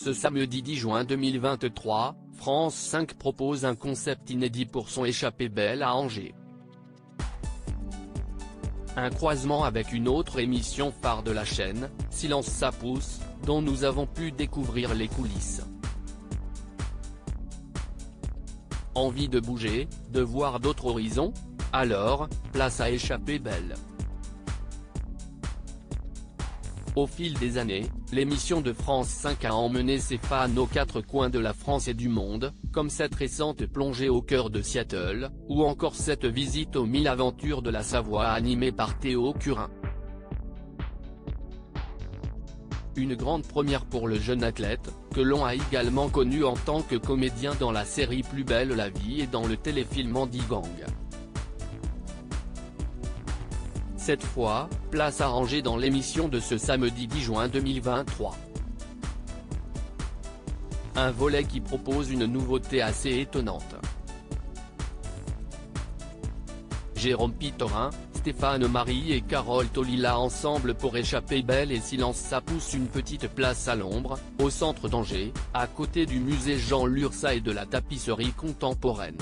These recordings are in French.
Ce samedi 10 juin 2023, France 5 propose un concept inédit pour son Échappée belle à Angers. Un croisement avec une autre émission phare de la chaîne, Silence ça pousse, dont nous avons pu découvrir les coulisses. Envie de bouger, de voir d'autres horizons? Alors, place à Échappée belle. Au fil des années, l'émission de France 5 a emmené ses fans aux quatre coins de la France et du monde, comme cette récente plongée au cœur de Seattle, ou encore cette visite aux 1000 aventures de la Savoie animée par Théo Curin. Une grande première pour le jeune athlète, que l'on a également connu en tant que comédien dans la série Plus belle la vie et dans le téléfilm Andy Gang. Cette fois, place à Angers dans l'émission de ce samedi 10 juin 2023. Un volet qui propose une nouveauté assez étonnante. Jérôme Pitorin, Stéphane Marie et Carole Tolila ensemble pour Échappée belle et Silence ça pousse, une petite place à l'ombre, au centre d'Angers, à côté du musée Jean Lurçat et de la tapisserie contemporaine.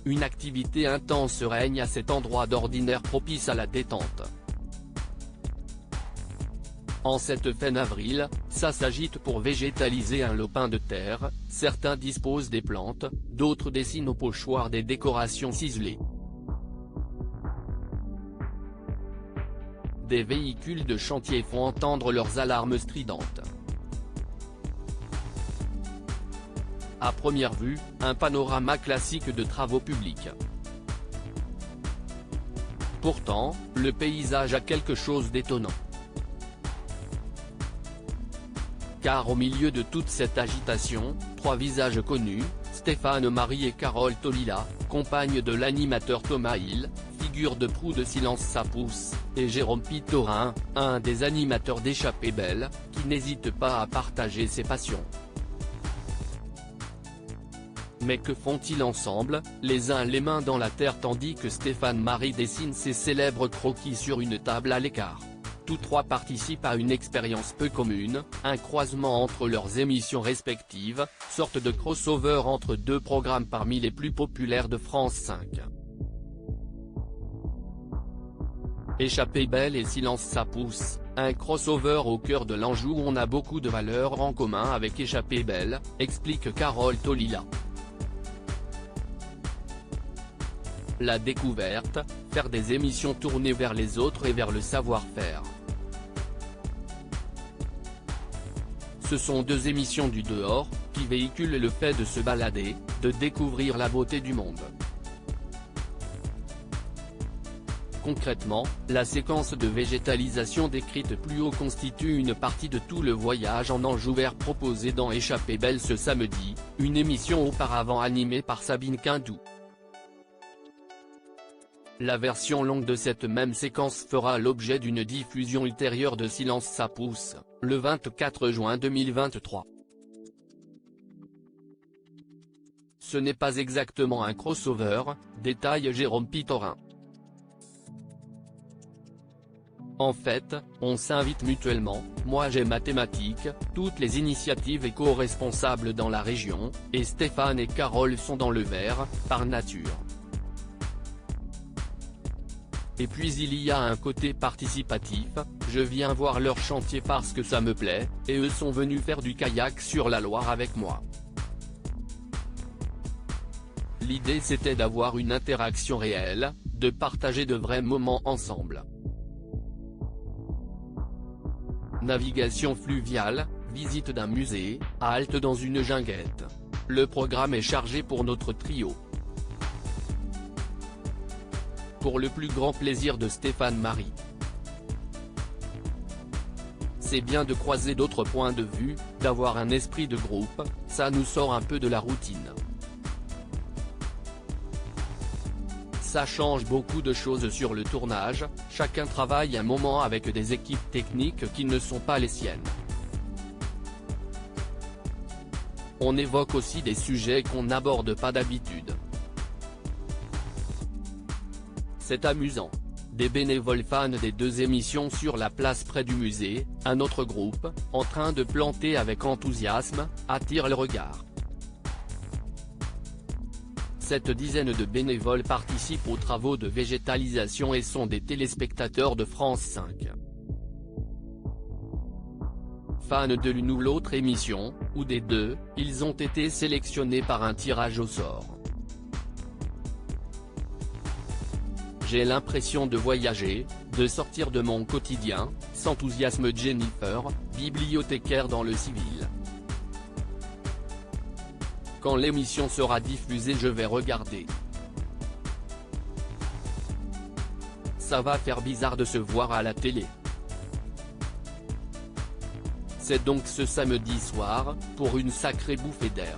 Une activité intense règne à cet endroit d'ordinaire propice à la détente. En cette fin d'avril, ça s'agite pour végétaliser un lopin de terre, certains disposent des plantes, d'autres dessinent au pochoir des décorations ciselées. Des véhicules de chantier font entendre leurs alarmes stridentes. À première vue, un panorama classique de travaux publics. Pourtant, le paysage a quelque chose d'étonnant. Car au milieu de toute cette agitation, trois visages connus, Stéphane Marie et Carole Tolila, compagne de l'animateur Thomas Hill, figure de proue de Silence ça pousse, et Jérôme Pitorin, un des animateurs d'Échappée belle, qui n'hésite pas à partager ses passions. Mais que font-ils ensemble, les uns les mains dans la terre tandis que Stéphane Marie dessine ses célèbres croquis sur une table à l'écart? Tous trois participent à une expérience peu commune, un croisement entre leurs émissions respectives, sorte de crossover entre deux programmes parmi les plus populaires de France 5. Échappée belle et Silence ça pousse, un crossover au cœur de l'Anjou où on a beaucoup de valeurs en commun avec Échappée belle, explique Carole Tolila. La découverte, faire des émissions tournées vers les autres et vers le savoir-faire. Ce sont deux émissions du dehors, qui véhiculent le fait de se balader, de découvrir la beauté du monde. Concrètement, la séquence de végétalisation décrite plus haut constitue une partie de tout le voyage en Anjou vert proposé dans Échappée belle ce samedi, une émission auparavant animée par Sabine Quindou. La version longue de cette même séquence fera l'objet d'une diffusion ultérieure de Silence ça pousse, le 24 juin 2023. Ce n'est pas exactement un crossover, détaille Jérôme Pitorin. En fait, on s'invite mutuellement, moi j'ai mathématiques, toutes les initiatives éco-responsables dans la région, et Stéphane et Carole sont dans le vert, par nature. Et puis il y a un côté participatif, je viens voir leur chantier parce que ça me plaît, et eux sont venus faire du kayak sur la Loire avec moi. L'idée c'était d'avoir une interaction réelle, de partager de vrais moments ensemble. Navigation fluviale, visite d'un musée, halte dans une junguette. Le programme est chargé pour notre trio. Pour le plus grand plaisir de Stéphane Marie. C'est bien de croiser d'autres points de vue, d'avoir un esprit de groupe, ça nous sort un peu de la routine. Ça change beaucoup de choses sur le tournage, chacun travaille un moment avec des équipes techniques qui ne sont pas les siennes. On évoque aussi des sujets qu'on n'aborde pas d'habitude. C'est amusant. des bénévoles fans des deux émissions sur la place près du musée, un autre groupe, en train de planter avec enthousiasme, attire le regard. Cette dizaine de bénévoles participent aux travaux de végétalisation et sont des téléspectateurs de France 5. Fans de l'une ou l'autre émission, ou des deux, ils ont été sélectionnés par un tirage au sort. J'ai l'impression de voyager, de sortir de mon quotidien, s'enthousiasme Jennifer, bibliothécaire dans le civil. Quand l'émission sera diffusée je vais regarder. Ça va faire bizarre de se voir à la télé. C'est donc ce samedi soir, pour une sacrée bouffée d'air.